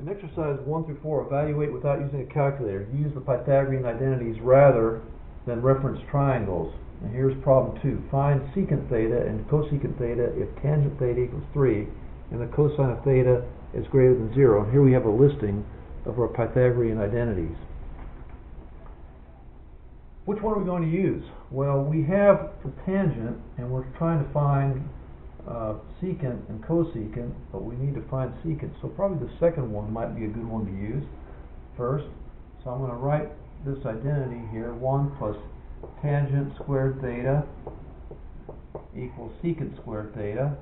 In exercise 1 through 4, evaluate without using a calculator. Use the Pythagorean identities rather than reference triangles. And here's problem 2. Find secant theta and cosecant theta if tangent theta equals 3 and the cosine of theta is greater than 0. And here we have a listing of our Pythagorean identities. Which one are we going to use? Well, we have the tangent and we're trying to find secant and cosecant, but we need to find secant, so probably the second one might be a good one to use first. So I'm going to write this identity here: 1 plus tangent squared theta equals secant squared theta,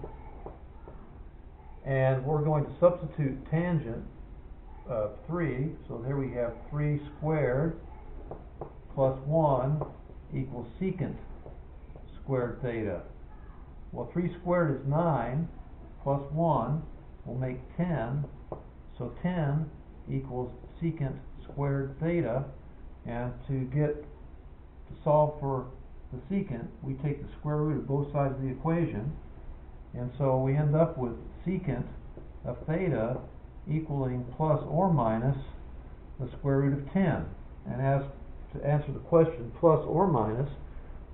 and we're going to substitute tangent 3, so there we have 3 squared plus 1 equals secant squared theta. Well, 3 squared is 9, plus 1 will make 10, so 10 equals secant squared theta, and to solve for the secant, we take the square root of both sides of the equation, and so we end up with secant of theta equaling plus or minus the square root of 10. And as to answer the question, plus or minus,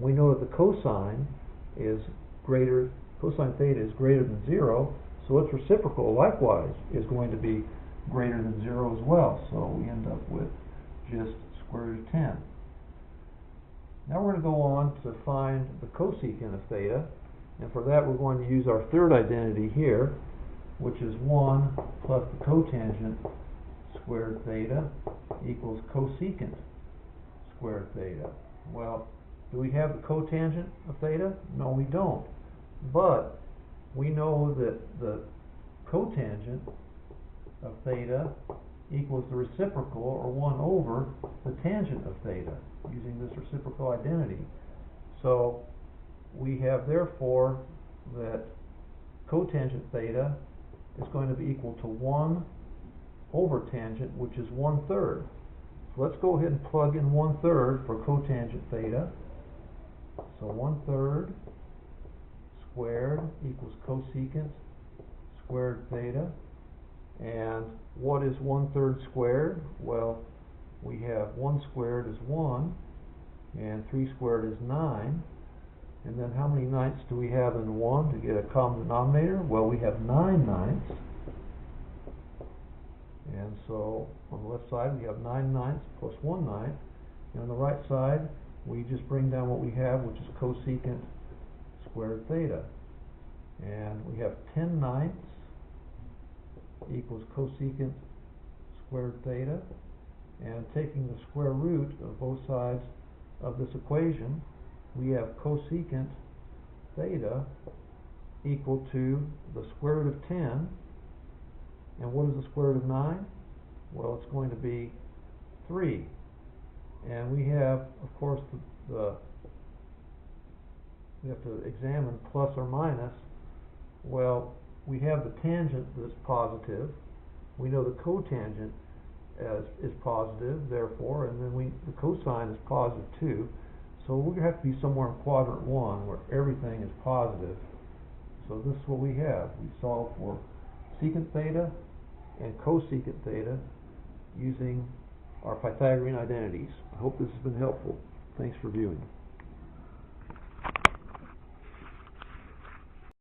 we know that the cosine theta is greater than 0, so its reciprocal likewise is going to be greater than 0 as well, so we end up with just square root of 10. Now we're going to go on to find the cosecant of theta, and for that we're going to use our third identity here, which is 1 plus the cotangent squared theta equals cosecant squared theta. Well, do we have the cotangent of theta? No, we don't. But we know that the cotangent of theta equals the reciprocal, or 1 over the tangent of theta, using this reciprocal identity. So we have therefore that cotangent theta is going to be equal to 1 over tangent, which is 1/3. So let's go ahead and plug in 1/3 for cotangent theta. So 1/3 squared equals cosecant squared theta. And what is 1/3 squared? Well, we have 1 squared is 1, and 3 squared is 9. And then how many ninths do we have in 1 to get a common denominator? Well, we have 9 ninths. And so on the left side we have 9 ninths plus 1 ninth. And on the right side we just bring down what we have, which is cosecant squared theta. And we have 10 ninths equals cosecant squared theta. And taking the square root of both sides of this equation, we have cosecant theta equal to the square root of 10. And what is the square root of 9? Well, it's going to be 3. And we have, of course, we have to examine plus or minus. Well, we have the tangent that's positive. We know the cotangent is positive, therefore, and then the cosine is positive too. So we're going to have to be somewhere in quadrant 1 where everything is positive. So this is what we have. We solve for secant theta and cosecant theta using our Pythagorean identities. I hope this has been helpful. Thanks for viewing.